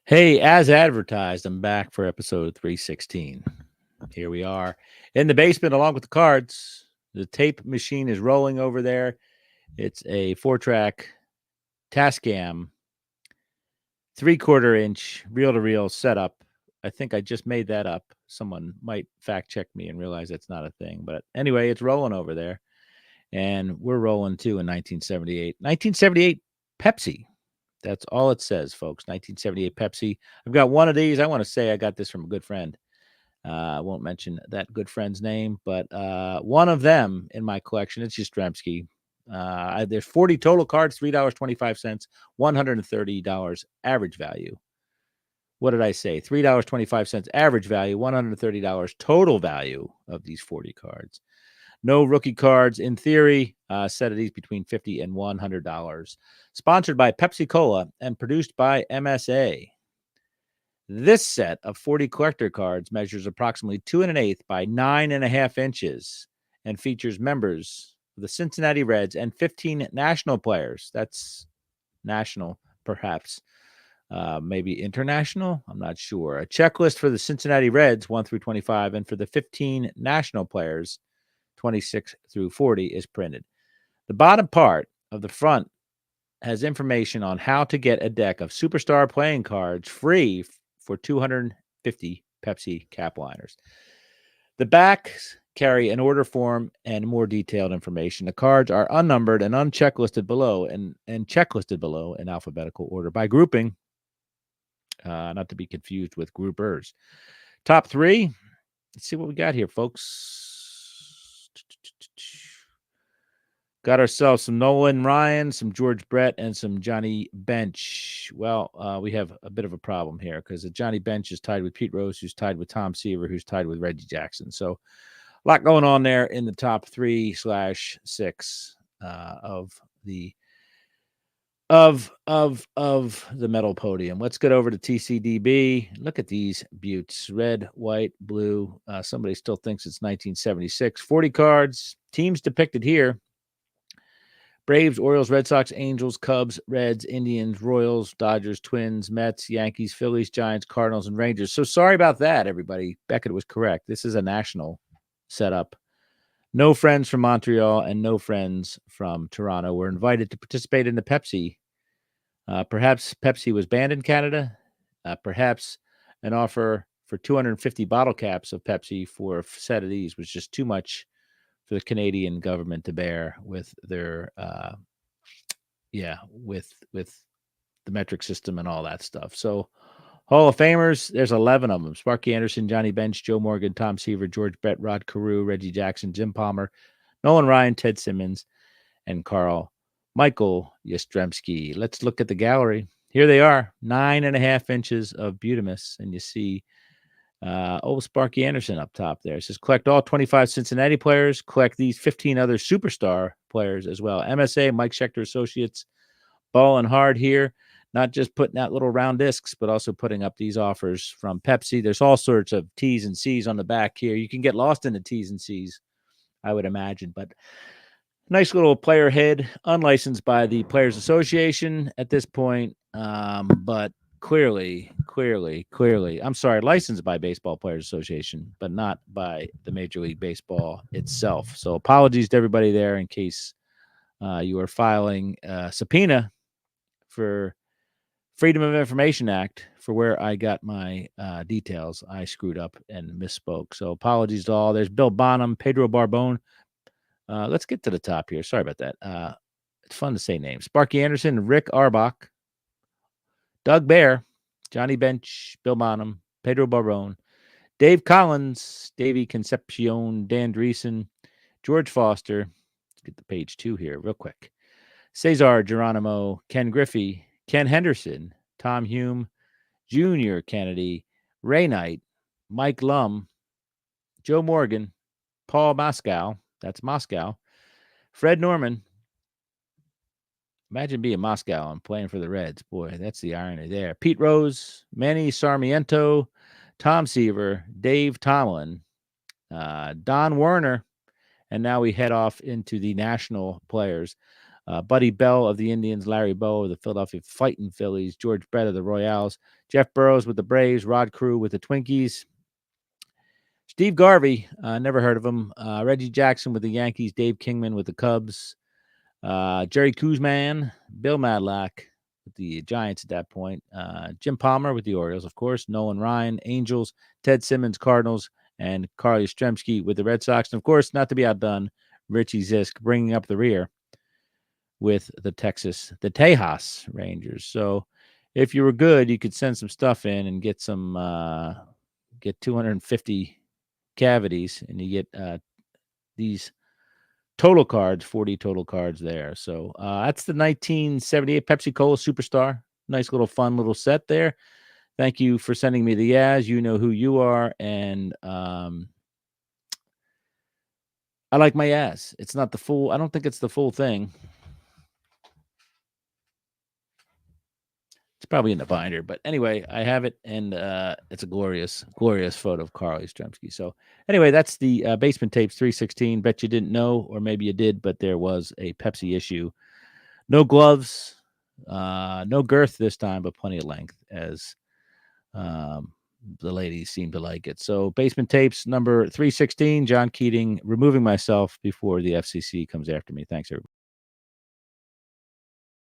Hey, as advertised, I'm back for episode 316. Here we are in the basement along with the cards. The tape machine is rolling over there. It's a 4-track Tascam, 3/4 inch reel to reel setup. I think I just made that up. Someone might fact check me and realize that's not a thing. But anyway, it's rolling over there. And we're rolling too in 1978. 1978 Pepsi. That's all it says, folks. 1978 Pepsi. I've got one of these. I want to say I got this from a good friend. I won't mention that good friend's name, but one of them in my collection. It's just Dremsky. There's 40 total cards, $3.25, $130 average value. What did I say? $3.25 average value, $130 total value of these 40 cards. No rookie cards in theory. Set of these between $50 and $100. Sponsored by Pepsi Cola and produced by MSA. This set of 40 collector cards measures approximately 2 1/8 by 9.5 inches and features members of the Cincinnati Reds and 15 national players. That's national, perhaps. Maybe international. I'm not sure. A checklist for the Cincinnati Reds 1 through 25 and for the 15 national players 26 through 40 is printed. The bottom part of the front has information on how to get a deck of superstar playing cards free for 250 Pepsi cap liners. The backs carry an order form and more detailed information. The cards are unnumbered and unchecklisted below and checklisted below in alphabetical order by grouping, not to be confused with groupers. Top three. Let's see what we got here, folks. Got ourselves some Nolan Ryan, some George Brett, and some Johnny Bench. Well, we have a bit of a problem here because Johnny Bench is tied with Pete Rose, who's tied with Tom Seaver, who's tied with Reggie Jackson. So a lot going on there in the top 3/6 of the metal podium. Let's get over to TCDB. Look at these buttes: red, white, blue. Somebody still thinks it's 1976. 40 cards. Teams depicted here: Braves, Orioles, Red Sox, Angels, Cubs, Reds, Indians, Royals, Dodgers, Twins, Mets, Yankees, Phillies, Giants, Cardinals, and Rangers. So sorry about that, everybody. Beckett was correct. This is a national setup. No friends from Montreal and no friends from Toronto were invited to participate in the Pepsi. Perhaps Pepsi was banned in Canada. Perhaps an offer for 250 bottle caps of Pepsi for a set of these was just too much for the Canadian government to bear with their with the metric system and all that stuff. So Hall of Famers, there's 11 of them: Sparky Anderson, Johnny Bench, Joe Morgan, Tom Seaver, George Brett, Rod Carew, Reggie Jackson, Jim Palmer, Nolan Ryan, Ted Simmons, and Carl Michael Yastrzemski. Let's look at the gallery. Here they are, 9.5 inches of Butamus, and you see Sparky Anderson up top there. It says collect all 25 Cincinnati players, collect these 15 other superstar players as well. MSA, Mike Schechter Associates, balling hard here, not just putting out little round discs, but also putting up these offers from Pepsi. There's all sorts of T's and C's on the back here. You can get lost in the T's and C's, I would imagine, but nice little player head, unlicensed by the Players Association at this point, but clearly, I'm sorry, licensed by Baseball Players Association, but not by the Major League Baseball itself. So apologies to everybody there in case you are filing a subpoena for Freedom of Information Act for where I got my details. I screwed up and misspoke. So apologies to all. There's Bill Bonham, Pedro Barbone. Let's get to the top here. Sorry about that. It's fun to say names. Sparky Anderson, Rick Arbach, Doug Bear, Johnny Bench, Bill Bonham, Pedro Barbone, Dave Collins, Davey Concepcion, Dan Dreesen, George Foster. Let's get to page 2 here real quick. Cesar Geronimo, Ken Griffey, Ken Henderson, Tom Hume, Junior Kennedy, Ray Knight, Mike Lum, Joe Morgan, Paul Moscow, that's Moscow, Fred Norman. Imagine being Moscow and playing for the Reds. Boy, that's the irony there. Pete Rose, Manny Sarmiento, Tom Seaver, Dave Tomlin, Don Werner, and now we head off into the national players. Buddy Bell of the Indians, Larry Bow of the Philadelphia Fighting Phillies, George Brett of the Royals, Jeff Burrows with the Braves, Rod Carew with the Twinkies, Steve Garvey, never heard of him, Reggie Jackson with the Yankees, Dave Kingman with the Cubs, Jerry Kuzman, Bill Madlock with the Giants at that point, Jim Palmer with the Orioles, of course, Nolan Ryan, Angels, Ted Simmons, Cardinals, and Carl Yastrzemski with the Red Sox. And, of course, not to be outdone, Richie Zisk bringing up the rear with the Tejas Rangers. So if you were good, you could send some stuff in and get 250 cavities, and you get these total cards, 40 total cards there. So that's the 1978 Pepsi Cola Superstar. Nice little fun little set there. Thank you for sending me the Yaz. You know who you are. And I like my Yaz. It's not the full. I don't think it's the full thing. It's probably in the binder, but anyway, I have it, and it's a glorious, glorious photo of Carl Yastrzemski. So anyway, that's the Basement Tapes 316. Bet you didn't know, or maybe you did, but there was a Pepsi issue. No gloves, no girth this time, but plenty of length, as the ladies seem to like it. So Basement Tapes number 316, John Keating, removing myself before the FCC comes after me. Thanks, everybody.